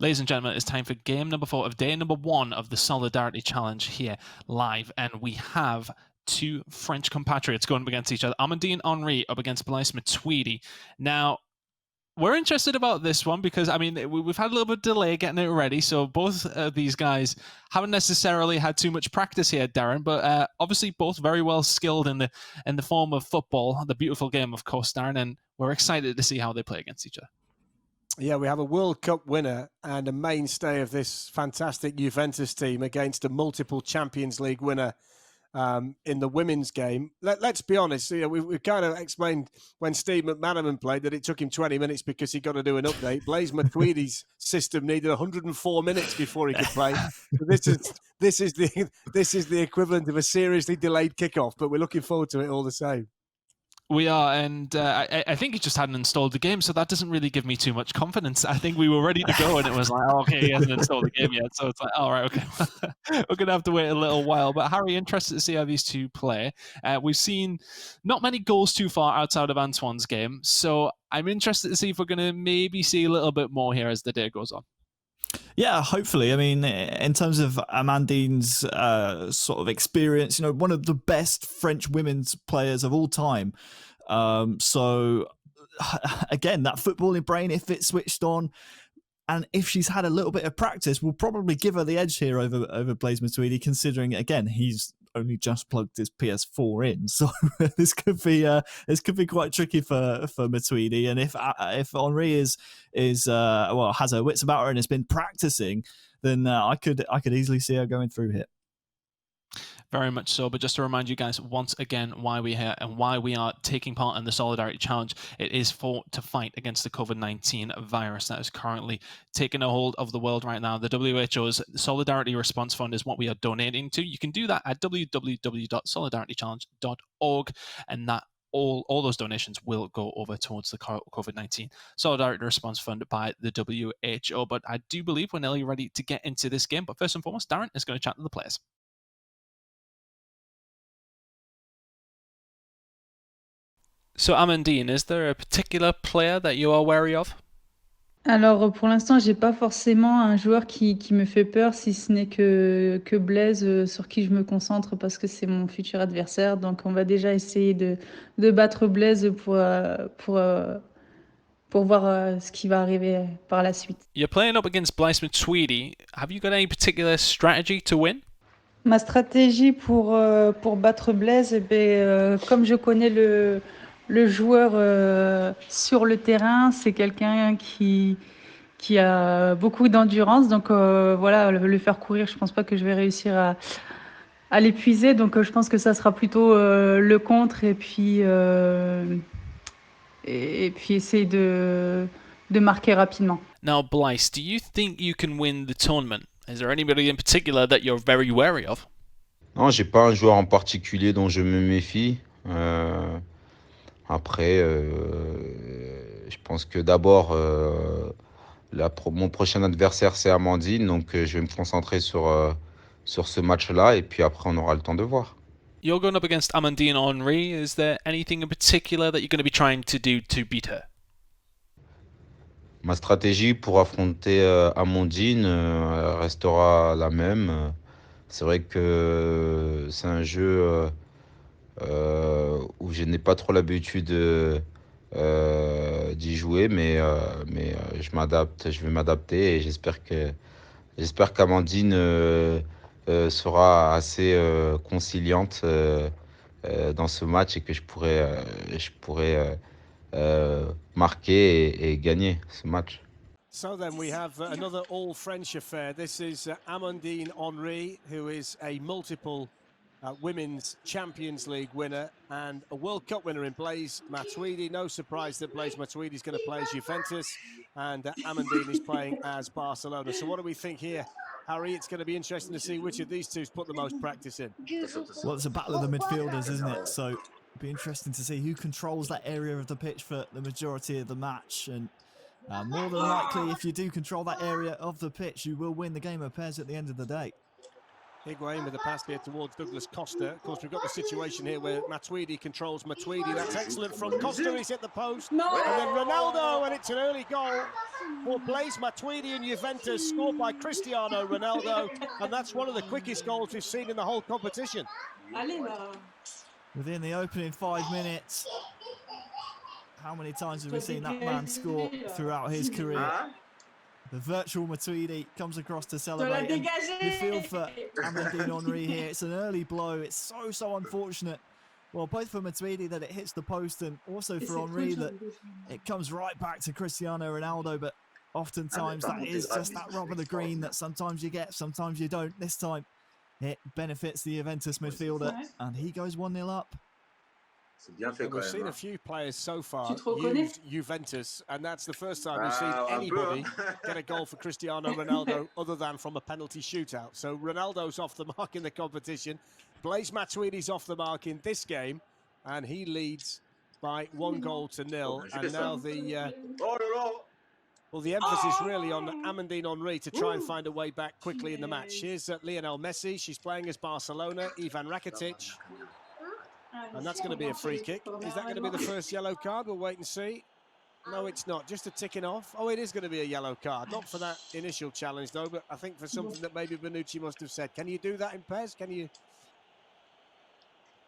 Ladies and gentlemen, it's time for game number 4 of day number 1 of the Solidarity Challenge here live. And we have two French compatriots going up against each other. Amandine Henry up against Blaise Matuidi. Now, we're interested about this one because, I mean, we've had a little bit of delay getting it ready. So both of these guys haven't necessarily had too much practice here, Darren, but obviously both very well skilled in the form of football, the beautiful game, of course, Darren. And we're excited to see how they play against each other. Yeah, we have a World Cup winner and a mainstay of this fantastic Juventus team against a multiple Champions League winner in the women's game. Let's be honest, we've kind of explained when Steve McManaman played that it took him 20 minutes because he got to do an update. Blaise Matuidi's system needed 104 minutes before he could play. So this is the equivalent of a seriously delayed kickoff, but we're looking forward to it all the same. We are, and I think he just hadn't installed the game, so that doesn't really give me too much confidence. I think we were ready to go, and it was like, oh, okay, he hasn't installed the game yet, so it's like, all right, okay, we're going to have to wait a little while. But Harry, interested to see how these two play. We've seen not many goals too far outside of Antoine's game, so I'm interested to see if we're going to maybe see a little bit more here as the day goes on. Yeah, hopefully. I mean, in terms of Amandine's sort of experience, one of the best French women's players of all time. So, again, that footballing brain, if it's switched on, and if she's had a little bit of practice, will probably give her the edge here over Blaise Matuidi, considering, again, he's only just plugged his PS4 in, so this could be quite tricky for Matuidi. And if Henri is has her wits about her and has been practicing, then I could easily see her going through here. Very much so, but just to remind you guys once again why we're here and why we are taking part in the Solidarity Challenge. It is to fight against the COVID-19 virus that is currently taking a hold of the world right now. The WHO's Solidarity Response Fund is what we are donating to. You can do that at www.solidaritychallenge.org, and that all those donations will go over towards the COVID-19 Solidarity Response Fund by the WHO. But I do believe we're nearly ready to get into this game. But first and foremost, Darren is going to chat to the players. So, Amandine, is there a particular player that you are wary of? Alors, pour l'instant, j'ai pas forcément un joueur qui me fait peur, si ce n'est que Blaise, sur qui je me concentre parce que c'est mon futur adversaire. Donc, on va déjà essayer de battre Blaise pour voir ce qui va arriver par la suite. You're playing up against Blaise Matuidi. Have you got any particular strategy to win? Ma stratégie pour battre Blaise, comme je connais le joueur sur le terrain, c'est quelqu'un qui a beaucoup d'endurance. Donc voilà, le faire courir, je pense pas que je vais réussir à l'épuiser. Donc je pense que ça sera plutôt le contre et puis essayer de marquer rapidement. Now, Blaise, do you think you can win the tournament? Is there anybody in particular that you're very wary of? Non, j'ai pas un joueur en particulier dont je me méfie. Après, je pense que d'abord, mon prochain adversaire, c'est Amandine. Donc, je vais me concentrer sur ce match-là. Et puis après, on aura le temps de voir. You're going up against Amandine Henry. Is there anything in particular that you're going to be trying to do to beat her? Ma stratégie pour affronter Amandine restera la même. C'est vrai que c'est un jeu où je n'ai pas trop l'habitude d'y jouer, mais je vais m'adapter et j'espère qu'Amandine sera assez conciliante dans ce match et que je pourrai marquer et gagner ce match. So then we have another all-French affair. This is Amandine Henry, who is a multiple Women's Champions League winner and a World Cup winner in Blaise Matuidi. No surprise that Blaise Matuidi is going to play as Juventus and Amandine is playing as Barcelona. So what do we think here, Harry? It's going to be interesting to see which of these two's put the most practice in. Well, it's a battle of the midfielders, isn't it? So it'll be interesting to see who controls that area of the pitch for the majority of the match. And more than likely, if you do control that area of the pitch, you will win the game of pairs at the end of the day. Higuain with the pass here towards Douglas Costa. Of course, we've got the situation here where Matuidi controls Matuidi. That's excellent from Costa. He's hit the post. No. And then Ronaldo, and it's an early goal for Blaise Matuidi and Juventus, scored by Cristiano Ronaldo. And that's one of the quickest goals we've seen in the whole competition. Within the opening 5 minutes, how many times have we seen that man score throughout his career? The virtual Matuidi comes across to celebrate. And you feel for Amandine Henry here. It's an early blow. It's so unfortunate. Well, both for Matuidi that it hits the post, and also for Henry that it comes right back to Cristiano Ronaldo. But oftentimes that is just that rub of the green that sometimes you get, sometimes you don't. This time it benefits the Juventus midfielder, and he goes 1-0 up. We've seen a few players so far use Juventus, and that's the first time we've seen anybody get a goal for Cristiano Ronaldo other than from a penalty shootout. So Ronaldo's off the mark in the competition. Blaise Matuidi's off the mark in this game, and he leads by 1-0. And now the emphasis really on Amandine Henry to try and find a way back quickly in the match. Here's Lionel Messi. She's playing as Barcelona. Ivan Rakitic. And that's going to be a free kick. Is that going to be the first yellow card? We'll wait and see. No, it's not. Just a ticking off. Oh, it is going to be a yellow card. Not for that initial challenge, though, but I think for something that maybe Bonucci must have said. Can you do that in PES? Can you?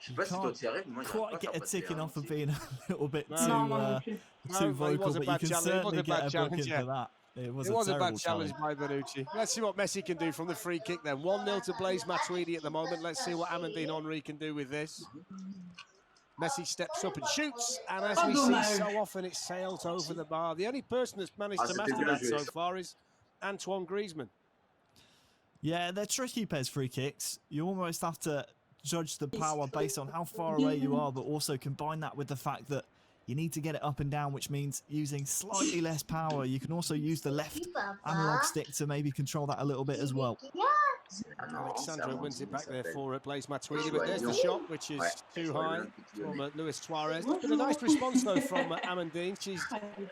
You can't quite get a ticking off of being a little bit too vocal, but you can certainly get a booking for that. It was a bad challenge by Bonucci. Let's see what Messi can do from the free kick then. 1-0 to Blaise Matuidi at the moment. Let's see what Amandine Henry can do with this. Messi steps up and shoots, and as we see so often, it sails over the bar. The only person that's managed to master that so far is Antoine Griezmann. Yeah, they're tricky PES free kicks. You almost have to judge the power based on how far away you are, but also combine that with the fact that you need to get it up and down, which means using slightly less power. You can also use the left analog stick to maybe control that a little bit as well. Alexandro wins it back there for Blaise Matuidi, but there's the shot, which is too high from Luis Suarez. But a nice response, though, from Amandine. She's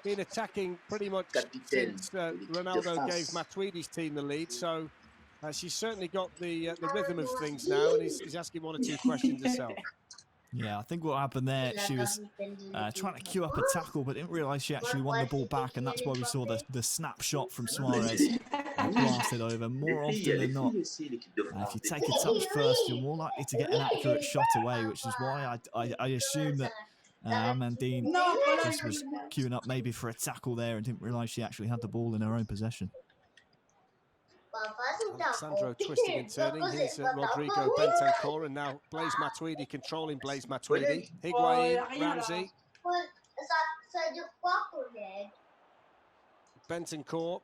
been attacking pretty much since Ronaldo gave Matuidi's team the lead, so she's certainly got the rhythm of things now, and he's asking 1 or 2 questions herself. Yeah, I think what happened there, she was trying to queue up a tackle, but didn't realise she actually won the ball back, and that's why we saw the snapshot from Suarez blasted over. More often than not, if you take a touch first, you're more likely to get an accurate shot away, which is why I assume that Amandine just was queuing up maybe for a tackle there and didn't realise she actually had the ball in her own possession. Alexandro twisting and turning. Here's Rodrigo Bentancur, and now Blaise Matuidi controlling Blaise Matuidi. Higuain, Ramsey. Bentancur.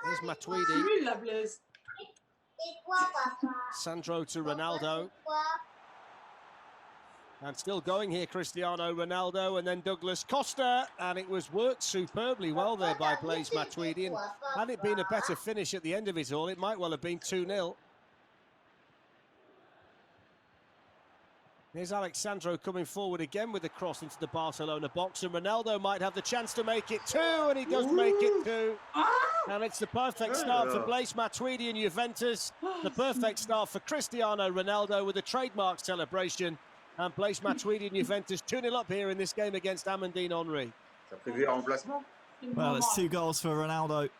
Here's Matuidi. Sandro to Ronaldo. And still going here, Cristiano Ronaldo, and then Douglas Costa, and it was worked superbly well there by Blaise Matuidi, and had it been a better finish at the end of it all, it might well have been 2-0. Here's Alexandro coming forward again with the cross into the Barcelona box, and Ronaldo might have the chance to make it 2, and he does make it 2. And it's the perfect start for Blaise Matuidi and Juventus, the perfect start for Cristiano Ronaldo with a trademark celebration. And Blaise Matuidi and Juventus 2-0 up here in this game against Amandine Henry. Well, it's 2 goals for Ronaldo,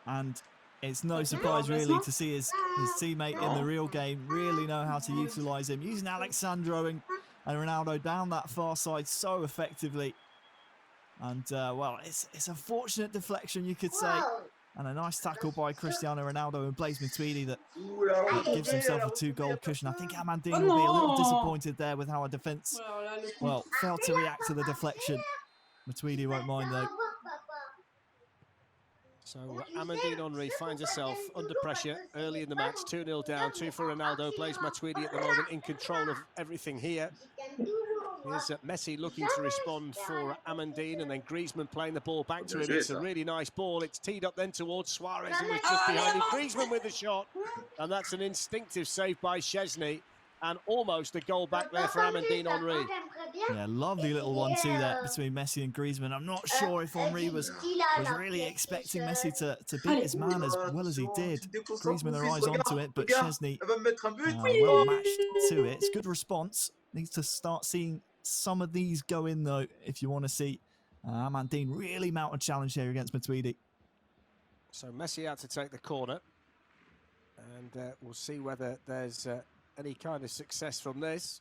and it's no surprise really to see his teammate in the real game really know how to utilise him, using Alexandro and Ronaldo down that far side so effectively. And well, it's a fortunate deflection, you could say, and a nice tackle by Cristiano Ronaldo and Blaise Matuidi that gives himself a 2-goal cushion. I think Amandine will be a little disappointed there with how our defence, well, failed to react to the deflection. Matuidi won't mind though. So Amandine Henry finds herself under pressure early in the match. 2-0 down, 2 for Ronaldo. Blaise Matuidi at the moment in control of everything here. Here's Messi looking to respond for Amandine, and then Griezmann playing the ball back to him. It's a really nice ball. It's teed up then towards Suarez, who was just behind him. Griezmann with the shot, and that's an instinctive save by Szczesny, and almost a goal back there for Amandine Henry. Yeah, lovely little 1-2 there between Messi and Griezmann. I'm not sure if Henry was really expecting Messi to beat his man as well as he did. Griezmann their eyes onto it, but Chesney well matched to it. It's good response. Needs to start seeing some of these go in though if you want to see Amandine really mount a challenge here against Matuidi. So Messi out to take the corner, and we'll see whether there's any kind of success from this.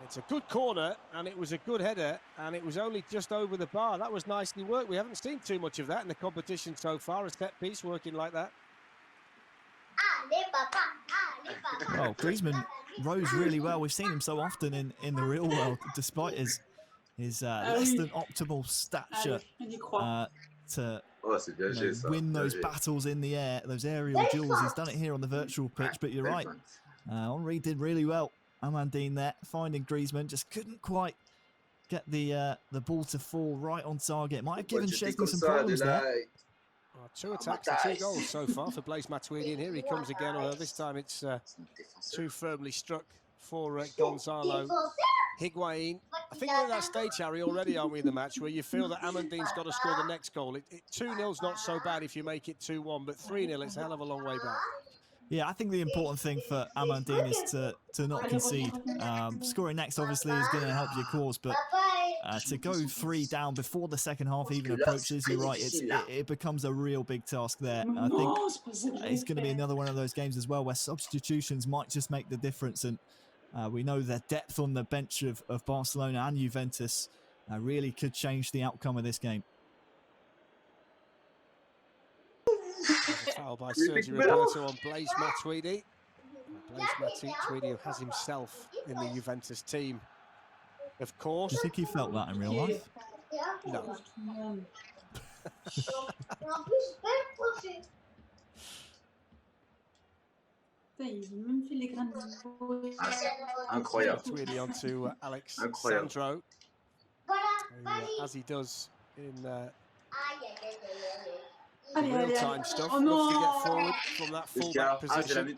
It's a good corner, and it was a good header, and it was only just over the bar. That was nicely worked. We haven't seen too much of that in the competition so far, a set piece working like that. Oh, Griezmann rose really well. We've seen him so often in the real world, despite his less than optimal stature to win those battles in the air, those aerial duels. He's done it here on the virtual pitch, but you're right. Henry did really well. Amandine there, finding Griezmann, just couldn't quite get the ball to fall right on target. Might have given Chesney some problems there. Well, 2 attacks and 2 goals so far for Blaise Matuidi, and here he comes again, although this time it's too firmly struck for Gonzalo Higuain. I think we're at that stage, Harry, already, aren't we, in the match, where you feel that Amandine's got to score the next goal. 2-0's not so bad if you make it 2-1, but 3-0, it's a hell of a long way back. Yeah, I think the important thing for Amandine is to not concede. Scoring next, obviously, is going to help your cause, but to go 3 down before the second half even approaches, you're right, it becomes a real big task there. I think it's going to be another one of those games as well where substitutions might just make the difference, and we know the depth on the bench of Barcelona and Juventus really could change the outcome of this game. A foul by Sergio Roberto on Blaise Matuidi. Blaise Matuidi, who has himself in the Juventus team, of course. Do you think he felt that in real life? No. Incroyable. Matuidi onto Alex Sandro, who, as he does in real-time stuff, loves to get forward from that full-back position.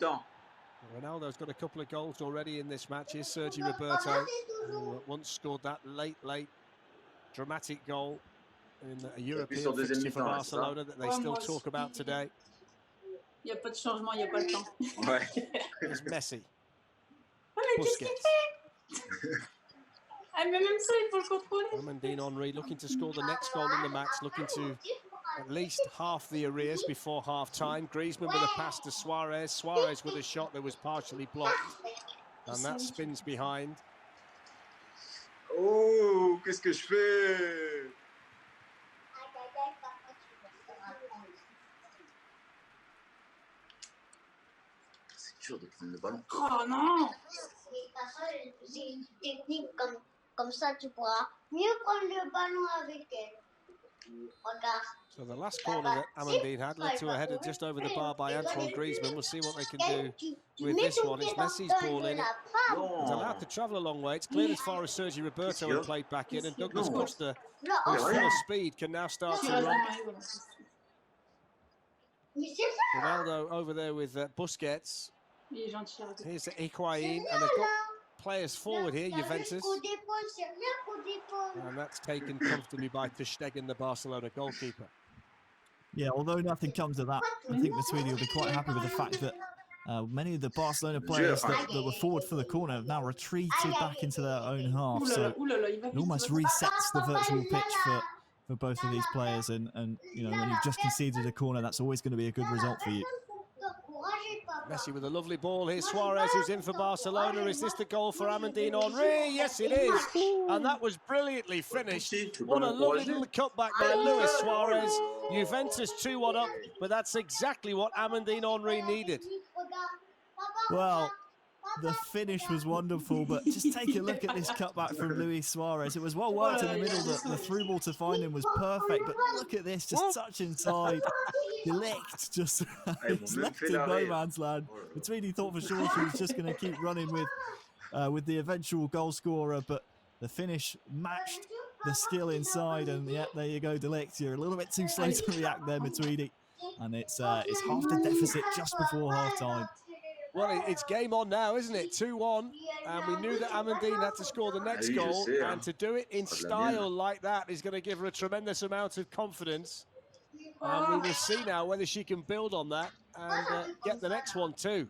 Ronaldo's got a couple of goals already in this match. Here's Sergio Roberto, who once scored that late dramatic goal in a European fixture for Barcelona that they still talk about today. Here's Messi. Busquets. Amandine Henry looking to score the next goal in the match, looking to at least half the arrears before half-time. Griezmann with a pass to Suarez. Suarez with a shot that was partially blocked. And that spins behind. Oh, qu'est-ce que je fais? C'est dur de prendre le ballon. Oh non! J'ai une technique comme ça, tu pourras mieux prendre le ballon avec elle. So the last corner that Amandine had led to a header just over the bar by Antoine Griezmann. We'll see what they can do with this one. It's Messi's ball in. It's allowed to travel a long way. It's cleared as far as Sergio Roberto had played back in, and Douglas Costa, who's full of speed, can now start to run. Ronaldo over there with Busquets. Here's Higuain, and they've got players forward here, Juventus. And that's taken comfortably by Ter Stegen, the Barcelona goalkeeper. Yeah, although nothing comes of that, I think Matuidi will be quite happy with the fact that many of the Barcelona players that were forward for the corner have now retreated back into their own half. So it almost resets the virtual pitch for both of these players. And you know, when you've just conceded a corner, that's always going to be a good result for you. Messi with a lovely ball. Here's Suarez, who's in for Barcelona. Is this the goal for Amandine Henry? Yes, it is. And that was brilliantly finished. What a lovely little cutback by Luis Suarez. Juventus 2-1 up, but that's exactly what Amandine Henry needed. Well, the finish was wonderful, but just take a look at this cutback from Luis Suarez. It was well worked in the middle. The through ball to find him was perfect, but look at this, just touch inside. De Ligt just left in no man's land. Matuidi thought for sure she was just going to keep running with the eventual goal scorer, but the finish matched the skill inside, and yeah, there you go, De Ligt. You're a little bit too slow to react there, Matuidi, and it's half the deficit just before half time. Well, it's game on now, isn't it? 2-1. And we knew that Amandine had to score the next goal. And to do it in style like that is going to give her a tremendous amount of confidence. And we will see now whether she can build on that and get the next one too.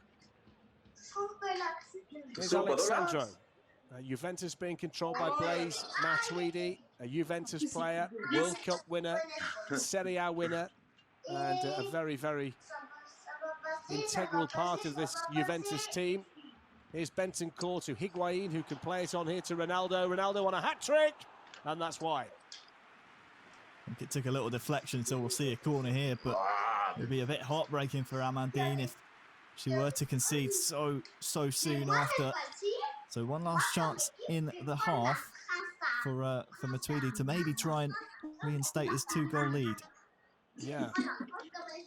Here's Alexandro. Juventus being controlled by Blaise Matuidi, a Juventus player, World Cup winner, Serie A winner, and a very, very integral part of this Juventus team. Here's Bentancur to Higuain, who can play it on here to Ronaldo. Ronaldo on a hat-trick, and that's why. I think it took a little deflection, so we'll see a corner here, but it'll be a bit heartbreaking for Amandine if she were to concede so soon after. So one last chance in the half for Matuidi to maybe try and reinstate his 2-goal lead. Yeah,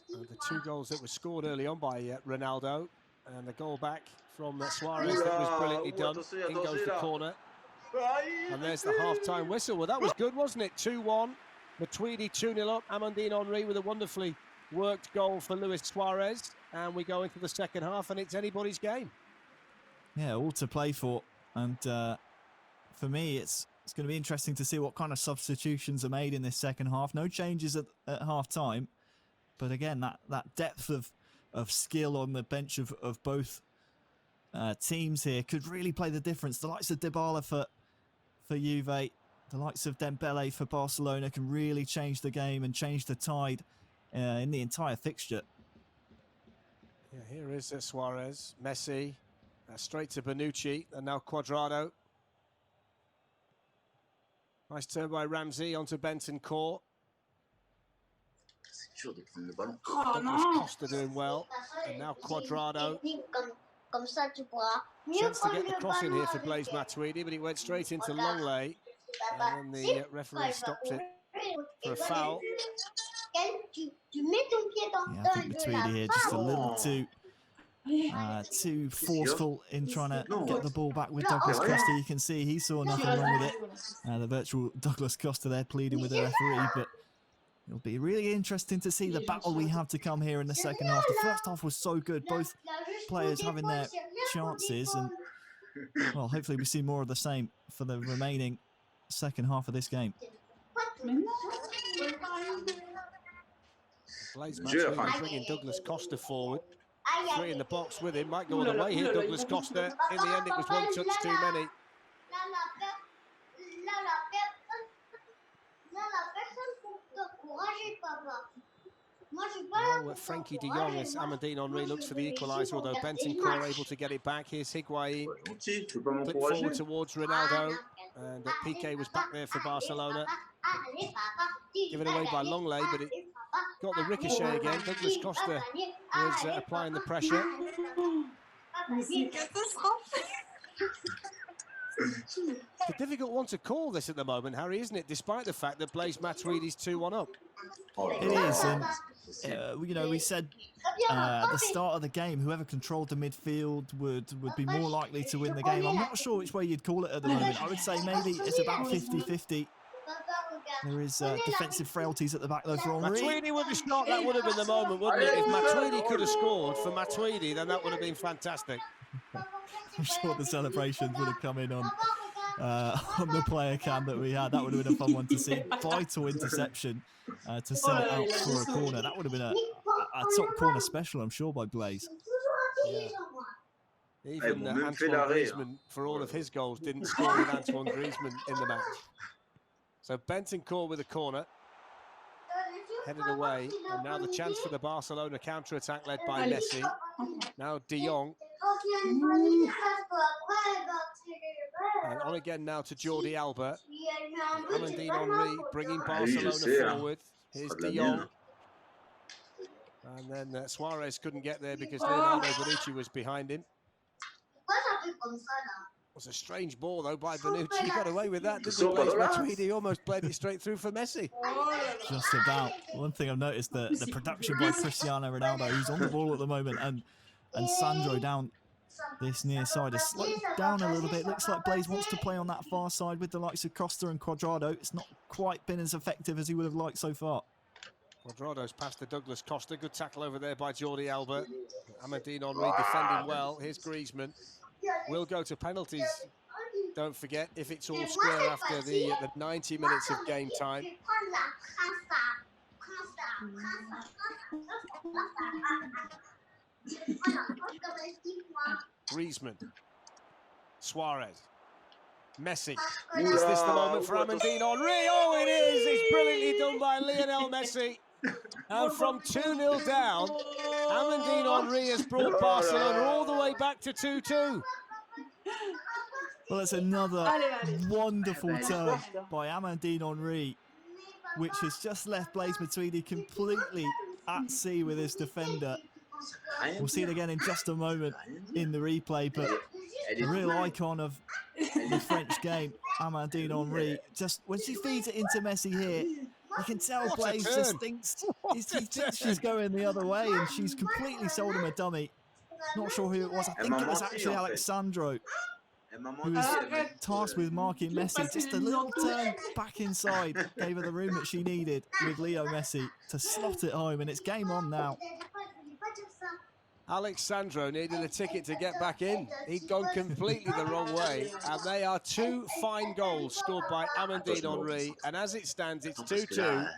the 2 goals that were scored early on by Ronaldo, and the goal back from Suarez that was brilliantly done. In goes the corner, and there's the half-time whistle. Well, that was good, wasn't it? 2-1. Matuidi 2-0 up. Amandine Henry with a wonderfully worked goal for Luis Suarez, and we go into the second half, and it's anybody's game. Yeah, all to play for, and for me, it's going to be interesting to see what kind of substitutions are made in this second half. No changes at half-time, but again, that depth of skill on the bench of both teams here could really play the difference. The likes of Dybala for Juve, the likes of Dembele for Barcelona can really change the game and change the tide in the entire fixture. Yeah, here is Suarez, Messi, straight to Bonucci, and now Cuadrado. Nice turn by Ramsey onto Bentancur. Douglas Costa doing well, and now Cuadrado. Chance to get the cross in here for Blaise Matuidi, but it went straight into Longley, and then the referee stopped it for a foul. Yeah, I think Matuidi here just a little too forceful in trying to get the ball back with Douglas Costa. You can see he saw nothing wrong with it. The virtual Douglas Costa there pleading with the referee, but it'll be really interesting to see the battle we have to come here in the second half. The first half was so good, both players having their chances, and well, hopefully we see more of the same for the remaining second half of this game. Blaise Matuidi bringing Douglas Costa forward. 3 in the box with him, might go all the way here, Douglas Costa. In the end, it was one touch too many. Now Frankie de Jong as Amandine Henry looks for the equaliser, although Bentancur able to get it back. Here's Higuain, clip forward towards Ronaldo, and Piqué was back there for Barcelona. Given away by Longley, but it got the ricochet again. Douglas Costa was applying the pressure. It's a difficult one to call this at the moment, Harry, isn't it? Despite the fact that Blaise Matuidi's 2-1 up. It is, and you know, we said at the start of the game, whoever controlled the midfield would be more likely to win the game. I'm not sure which way you'd call it at the moment. I would say maybe it's about 50-50. There is defensive frailties at the back though for Henry. Matuidi would have scored, that would have been the moment, wouldn't it? If Matuidi could have scored for Matuidi, then that would have been fantastic. I'm sure the celebrations would have come in on the player cam that we had. That would have been a fun one to see. Vital interception to send it out for a corner. That would have been a top corner special, I'm sure, by Blaise. Yeah. Even Antoine Griezmann, for all of his goals, didn't score with Antoine Griezmann in the match. So Bentancur with a corner, headed away, and now the chance for the Barcelona counter-attack led by Messi. Now De Jong. And on again now to Jordi Alba. Amandine Henry bringing Barcelona forward. Here's De Jong. And then Suarez couldn't get there because Leonardo Bonucci was behind him. It was a strange ball, though, by Bonucci. He got away with that, didn't he? Blaise Matuidi almost played it straight through for Messi. Just about. One thing I've noticed, the production by Cristiano Ronaldo, who's on the ball at the moment, and Sandro down this near side has slowed down a little bit. Looks like Blaise wants to play on that far side with the likes of Costa and Cuadrado. It's not quite been as effective as he would have liked so far. Quadrado's past to Douglas Costa. Good tackle over there by Jordi Alba. Amandine Henry defending well. Here's Griezmann. Will go to penalties. Don't forget, if it's all square after the 90 minutes of game time. Griezmann. Suarez. Messi. Is this the moment for Amandine Henry? Oh, it is! It's brilliantly done by Lionel Messi. And from 2-0 down, Amandine Henry has brought Barcelona all the way back to 2-2. Well, it's another wonderful turn by Amandine Henry, which has just left Blaise Matuidi completely at sea with his defender. We'll see it again in just a moment in the replay, but the real icon of the French game, Amandine Henry, just when she feeds it into Messi here, you can tell Blaise just thinks he thinks she's going the other way, and she's completely sold him a dummy. Not sure who it was. I think it was actually Alexandro, who was tasked with marking Messi. Just a little turn back inside gave her the room that she needed with Leo Messi to slot it home, and it's game on now. Alexandro needed a ticket to get back in. He'd gone completely the wrong way. And they are two fine goals scored by Amandine Henry. And as it stands, it's 2-2.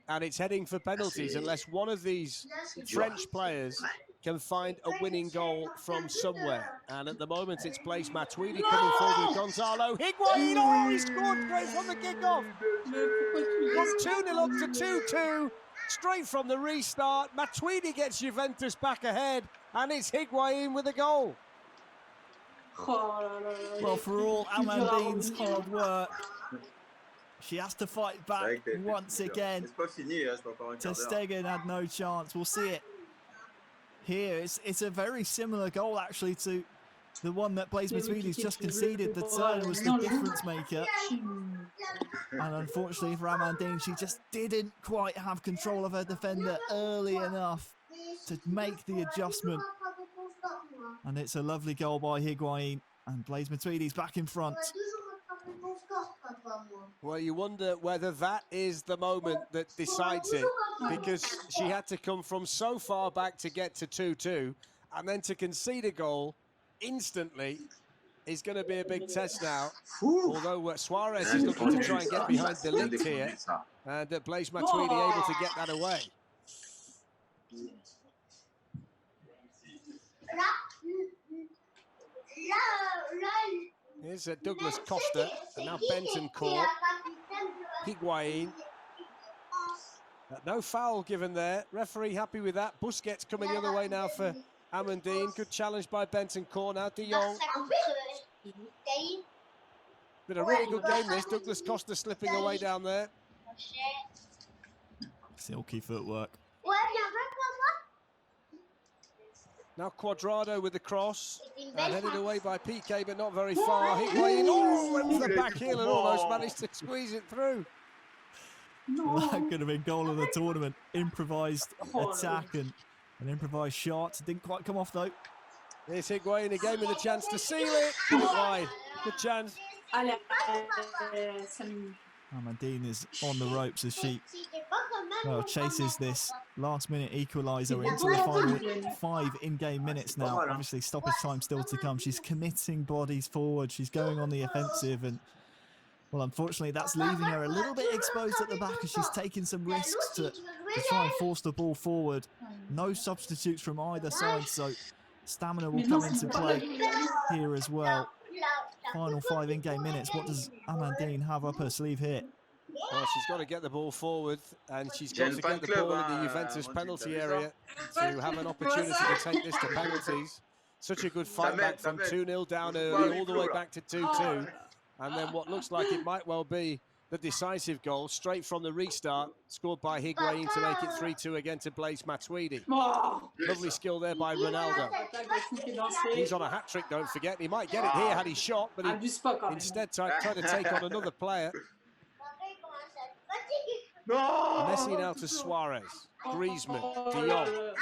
And it's heading for penalties unless one of these French players can find a winning goal from somewhere. And at the moment, it's Blaise Matuidi coming forward with Gonzalo Higuain. Oh, he scored straight from the kickoff. From 2-0 up to 2-2. Straight from the restart. Matuidi gets Juventus back ahead. And it's Higuain with a goal. Well, for all Amandine's hard work, she has to fight back once again. Ter Stegen had no chance. We'll see it here. It's a very similar goal, actually, to the one that Blaise Matuidi's just conceded. The turn was the difference maker. And unfortunately for Amandine, she just didn't quite have control of her defender early enough to make the adjustment. And it's a lovely goal by Higuain, and Blaise Matuidi's back in front. Well, you wonder whether that is the moment that decides it, because she had to come from so far back to get to 2-2, and then to concede a goal instantly is going to be a big test now. Although Suarez is looking to try and get behind De Ligt here, and Blaise Matuidi able to get that away. Here's Douglas Costa, and now Benton caught. Higuain. No foul given there. Referee happy with that. Busquets coming the other way now for Amandine. Good challenge by Benton Court. Now De Jong. Been a really good game this. Douglas Costa slipping away down there. Silky footwork. Now Quadrado with the cross, and headed away by PK, but not very far. Higuain, oh, went to the back heel and almost managed to squeeze it through. That could have been goal of the tournament. Improvised attack and an improvised shot. Didn't quite come off though. Here's Higuain again with a chance to seal it. Wide. Good chance. Amandine is on the ropes as she chases this last-minute equaliser into the final 5 in-game minutes now. Obviously, stoppage time still to come. She's committing bodies forward. She's going on the offensive, and well, unfortunately, that's leaving her a little bit exposed at the back as she's taking some risks to try and force the ball forward. No substitutes from either side, so stamina will come into play here as well. Final 5 in-game minutes. What does Amandine have up her sleeve here? Well, she's got to get the ball forward, and she's got to get the ball in the Juventus penalty area to have an opportunity to take this to penalties. Such a good fight back from 2-0 down early, all the way back to 2-2. And then what looks like it might well be the decisive goal, straight from the restart, scored by Higuain to make it 3-2 again to Blaise Matuidi. Lovely skill there by Ronaldo. He's on a hat-trick, don't forget. He might get it here had he shot, but he instead tried to take on another player. Messi now to Suarez, Griezmann, De Jong.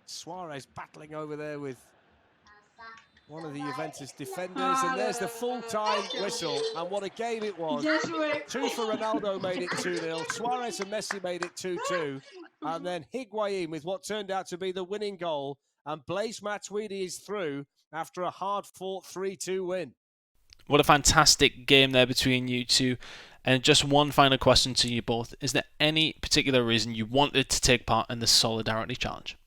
Suarez battling over there with one of the Juventus defenders, and there's the full-time whistle, and what a game it was. 2 for Ronaldo made it 2-0, Suarez and Messi made it 2-2, and then Higuain with what turned out to be the winning goal, and Blaise Matuidi is through after a hard-fought 3-2 win. What a fantastic game there between you two. And just one final question to you both. Is there any particular reason you wanted to take part in the Solidarity Challenge?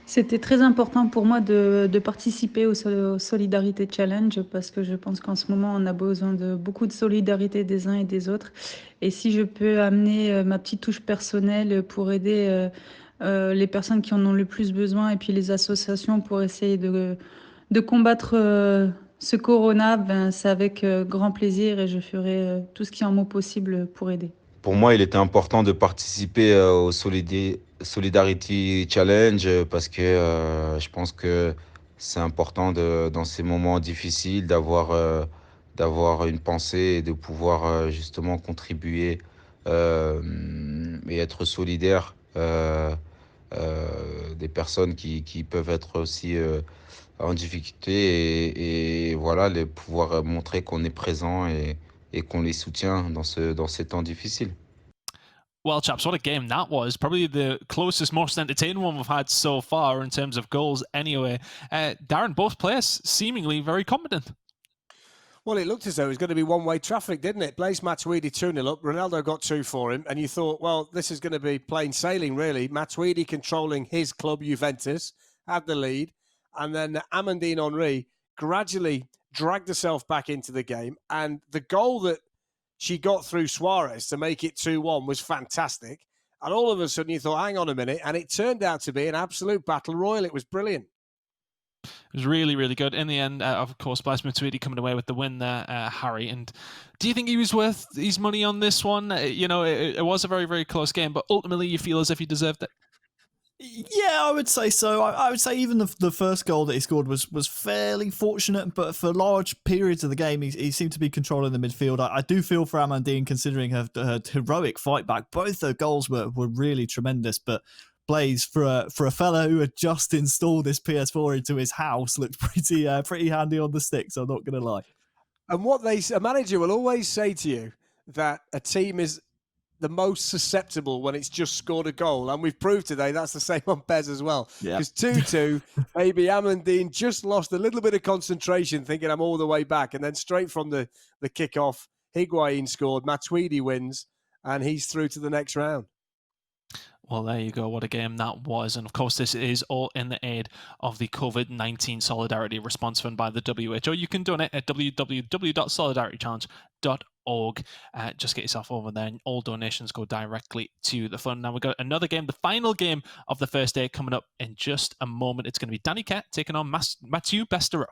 C'était très important pour moi de participer au Solidarité Challenge parce que je pense qu'en ce moment, on a besoin de beaucoup de solidarité des uns et des autres. Et si je peux amener ma petite touche personnelle pour aider les personnes qui en ont le plus besoin et puis les associations pour essayer de combattre ce corona, ben, c'est avec grand plaisir et je ferai tout ce qui est en mon possible pour aider. Pour moi, il était important de participer au Solidarity Challenge parce que je pense que c'est important dans ces moments difficiles d'avoir une pensée et de pouvoir justement contribuer et être solidaire des personnes qui peuvent être aussi en difficulté et voilà, pouvoir montrer qu'on est présent et qu'on les soutient dans ces temps difficiles. Well, chaps, what a game that was. Probably the closest, most entertaining one we've had so far in terms of goals anyway. Darren, both players seemingly very competent. Well, it looked as though it was going to be one-way traffic, didn't it? Blaise Matuidi 2-0 up. Ronaldo got 2 for him. And you thought, well, this is going to be plain sailing, really. Matuidi controlling his club, Juventus, had the lead. And then Amandine Henry gradually dragged herself back into the game. And the goal that she got through Suarez to make it 2-1 was fantastic. And all of a sudden you thought, hang on a minute. And it turned out to be an absolute battle royal. It was brilliant. It was really, really good. In the end, of course, Blaise Matuidi coming away with the win there, Harry. And do you think he was worth his money on this one? It was a very, very close game, but ultimately you feel as if he deserved it. Yeah, I would say so. I would say even the first goal that he scored was fairly fortunate, but for large periods of the game, he seemed to be controlling the midfield. I do feel for Amandine, considering her heroic fight back. Both her goals were really tremendous, but Blaise, for a fellow who had just installed this PS4 into his house, looked pretty handy on the stick, so I'm not going to lie. And a manager will always say to you that a team is the most susceptible when it's just scored a goal. And we've proved today that's the same on PES as well. Because 2-2, maybe Amandine just lost a little bit of concentration thinking I'm all the way back. And then straight from the kickoff, Higuain scored, Matuidi wins, and he's through to the next round. Well, there you go. What a game that was. And of course, this is all in the aid of the COVID-19 Solidarity Response Fund by the WHO. You can donate at www.solidaritychallenge.org. Just get yourself over there and all donations go directly to the fund. Now we've got another game, the final game of the first day coming up in just a moment. It's going to be Danny Kerr taking on Mathieu Bestereau.